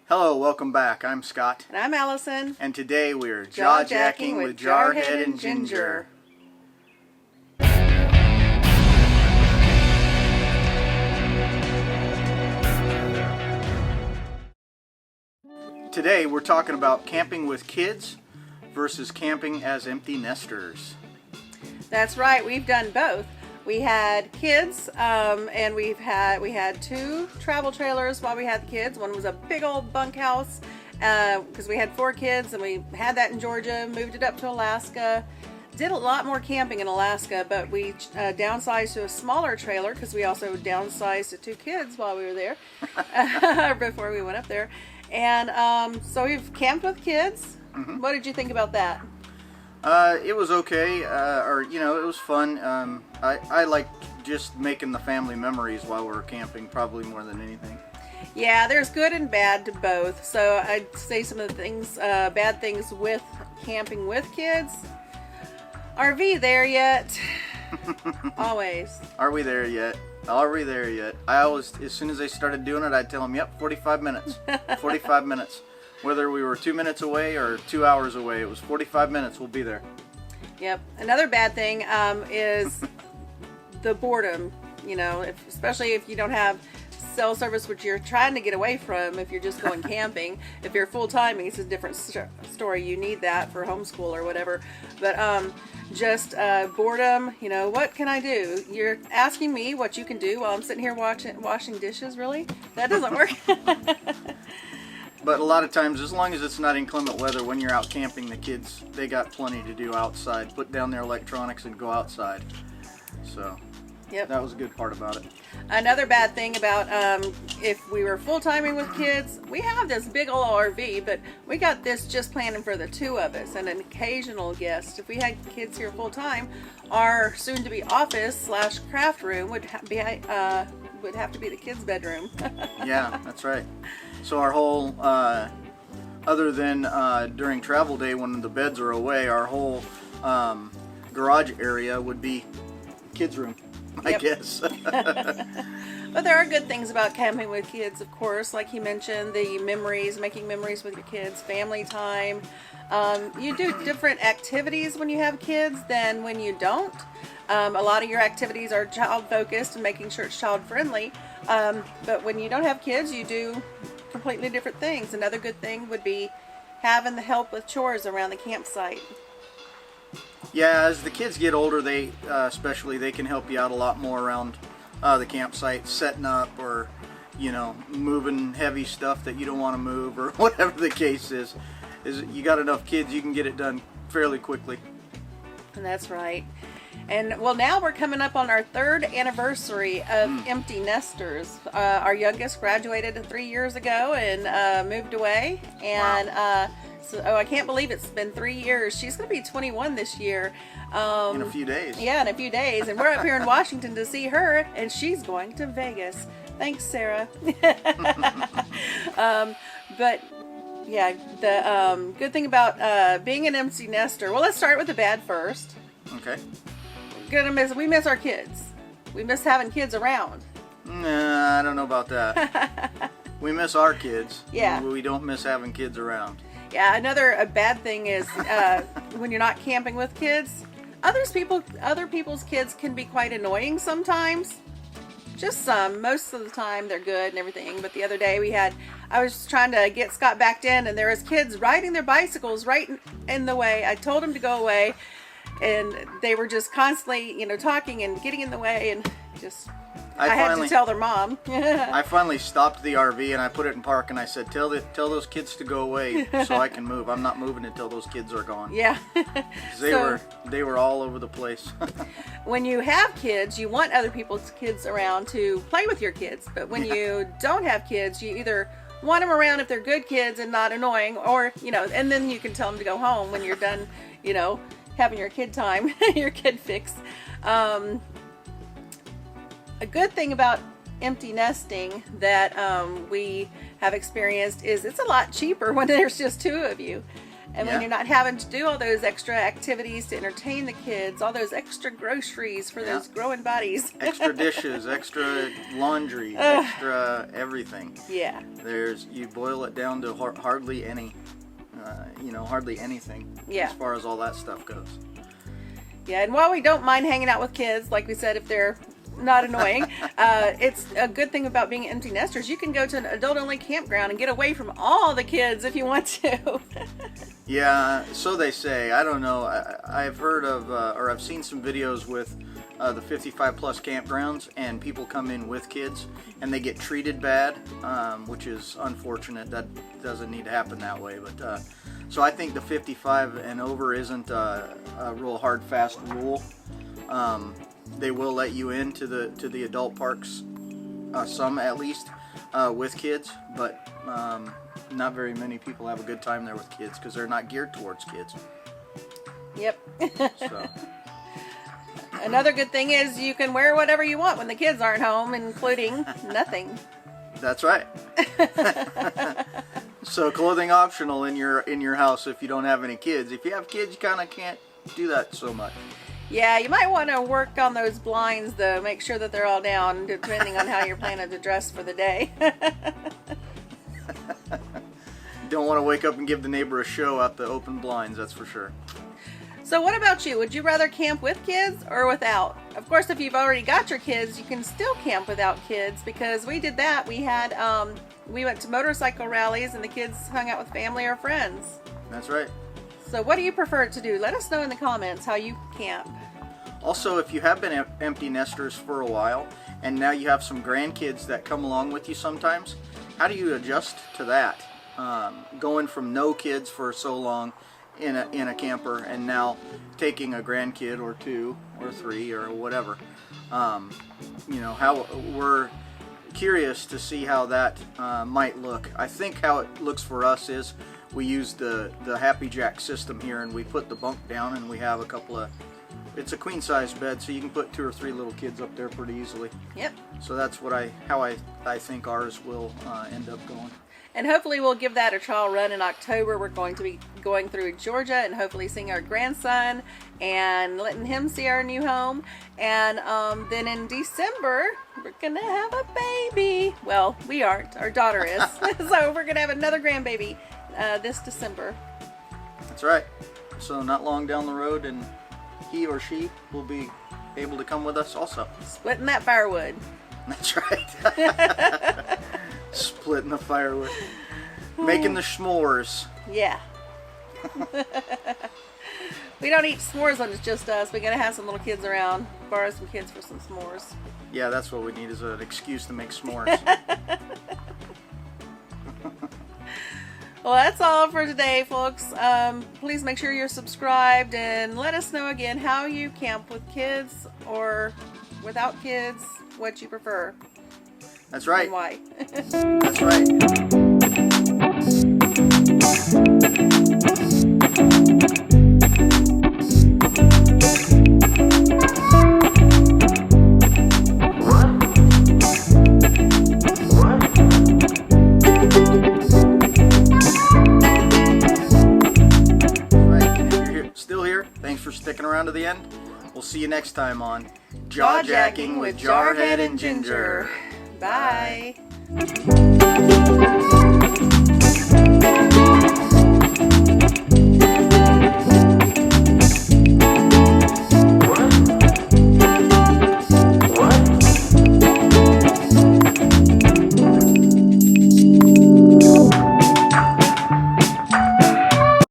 Hello, welcome back. I'm Scott. And I'm Allison. And today we're jaw-jacking with Jarhead and Ginger. Today we're talking about camping with kids versus camping as empty nesters. That's right, we've done both. We had kids, and we had two travel trailers while we had the kids. One was a big old bunkhouse, because we had 4 kids, and we had that in Georgia, moved it up to Alaska. Did a lot more camping in Alaska, but we downsized to a smaller trailer because we also downsized to 2 kids while we were there, before we went up there. And so we've camped with kids. Mm-hmm. What did you think about that? It was okay, it was fun. I like just making the family memories while we're camping, probably more than anything. Yeah, there's good and bad to both. So I'd say some of the things, bad things with camping with kids. Are we there yet? Always. Are we there yet? Are we there yet? I always, as soon as they started doing it, I'd tell them, yep, 45 minutes. 45 minutes. Whether we were 2 minutes away or 2 hours away, it was 45 minutes, we'll be there. Yep. Another bad thing is the boredom, especially if you don't have cell service, which you're trying to get away from if you're just going camping. If you're full-time, it's a different story. You need that for homeschool or whatever. But just boredom, what can I do? You're asking me what you can do while I'm sitting here washing dishes, really? That doesn't work. But a lot of times, as long as it's not inclement weather, when you're out camping, the kids, they got plenty to do outside. Put down their electronics and go outside. So, yep. That was a good part about it. Another bad thing about if we were full-timing with kids, we have this big old RV, but we got this just planning for the 2 of us and an occasional guest. If we had kids here full-time, our soon-to-be office/craft room would have to be the kids' bedroom. Yeah, that's right. So our whole, other than during travel day when the beds are away, our whole garage area would be kids' room, I guess. But there are good things about camping with kids, of course. Like he mentioned, the memories, making memories with your kids, family time. You do different activities when you have kids than when you don't. A lot of your activities are child-focused and making sure it's child-friendly. But when you don't have kids, you do completely different things. Another good thing would be having the help with chores around the campsite. Yeah, as the kids get older, they can help you out a lot more around the campsite, setting up or moving heavy stuff that you don't want to move or whatever the case is. You got enough kids, you can get it done fairly quickly. And that's right. And well, now we're coming up on our 3rd anniversary of Empty Nesters. Our youngest graduated 3 years ago and moved away. And wow. I can't believe it's been 3 years. She's going to be 21 this year. In a few days. Yeah, in a few days. And we're up here in Washington to see her, and she's going to Vegas. Thanks, Sarah. But yeah, the good thing about being an empty nester. Well, let's start with the bad first. Okay. We miss our kids. We miss having kids around. Nah, I don't know about that. We miss our kids. Yeah. We don't miss having kids around. Yeah, another bad thing is when you're not camping with kids, other people's kids can be quite annoying sometimes. Just some. Most of the time they're good and everything. But the other day I was trying to get Scott backed in, and there was kids riding their bicycles right in the way. I told them to go away, and they were just constantly, talking and getting in the way, and just I had to tell their mom. I finally stopped the RV and I put it in park, and I said, tell those kids to go away so I can move. I'm not moving until those kids are gone. Yeah. They were all over the place. When you have kids, you want other people's kids around to play with your kids. But when you don't have kids, you either want them around if they're good kids and not annoying, or, and then you can tell them to go home when you're done, having your kid time, your kid fix. A good thing about empty nesting that we have experienced is it's a lot cheaper when there's just 2 of you. And Yeah. when you're not having to do all those extra activities to entertain the kids, all those extra groceries for Yeah. those growing bodies. Extra dishes, extra laundry, extra everything. Yeah. You boil it down to hardly any, hardly anything. Yeah. As far as all that stuff goes. Yeah, and while we don't mind hanging out with kids, like we said, if they're not annoying, it's a good thing about being empty nesters. You can go to an adult-only campground and get away from all the kids if you want to. Yeah, so they say. I don't know. I've heard of, or I've seen some videos with the 55 plus campgrounds, and people come in with kids and they get treated bad, which is unfortunate. That doesn't need to happen that way. But so I think the 55 and over isn't a real hard, fast rule. They will let you into the adult parks, some at least, with kids, but not very many people have a good time there with kids because they're not geared towards kids. Yep. So. Another good thing is you can wear whatever you want when the kids aren't home, including nothing. That's right. So clothing optional in your house if you don't have any kids. If you have kids, you kind of can't do that so much. Yeah, you might want to work on those blinds, though. Make sure that they're all down, depending on how you're planning to dress for the day. Don't want to wake up and give the neighbor a show out the open blinds, that's for sure. So what about you? Would you rather camp with kids or without? Of course, if you've already got your kids, you can still camp without kids, because we did that. We had we went to motorcycle rallies and the kids hung out with family or friends. That's right. So what do you prefer to do? Let us know in the comments how you camp. Also, if you have been empty nesters for a while and now you have some grandkids that come along with you sometimes, how do you adjust to that? Going from no kids for so long in a camper and now taking a grandkid or two or three or whatever. How we're curious to see how that might look. I think how it looks for us is we use the Happy Jack system here, and we put the bunk down and we have a couple of, it's a queen size bed, so you can put 2 or 3 little kids up there pretty easily. Yep. So that's how I think ours will end up going. And hopefully we'll give that a trial run in October. We're going to be going through Georgia and hopefully seeing our grandson and letting him see our new home. And then in December, we're going to have a baby. Well, we aren't. Our daughter is. So we're going to have another grandbaby this December. That's right. So not long down the road, and he or she will be able to come with us also. Splitting that firewood. That's right. Splitting the firewood. Making the s'mores. Yeah. We don't eat s'mores when it's just us. We gotta have some little kids around. Borrow some kids for some s'mores. Yeah, that's what we need, is an excuse to make s'mores. Well, that's all for today, folks. Please make sure you're subscribed and let us know again how you camp with kids or without kids, what you prefer. That's right. And why. That's right. Thanks for sticking around to the end. We'll see you next time on Jaw Jacking with Jarhead and Ginger. Bye.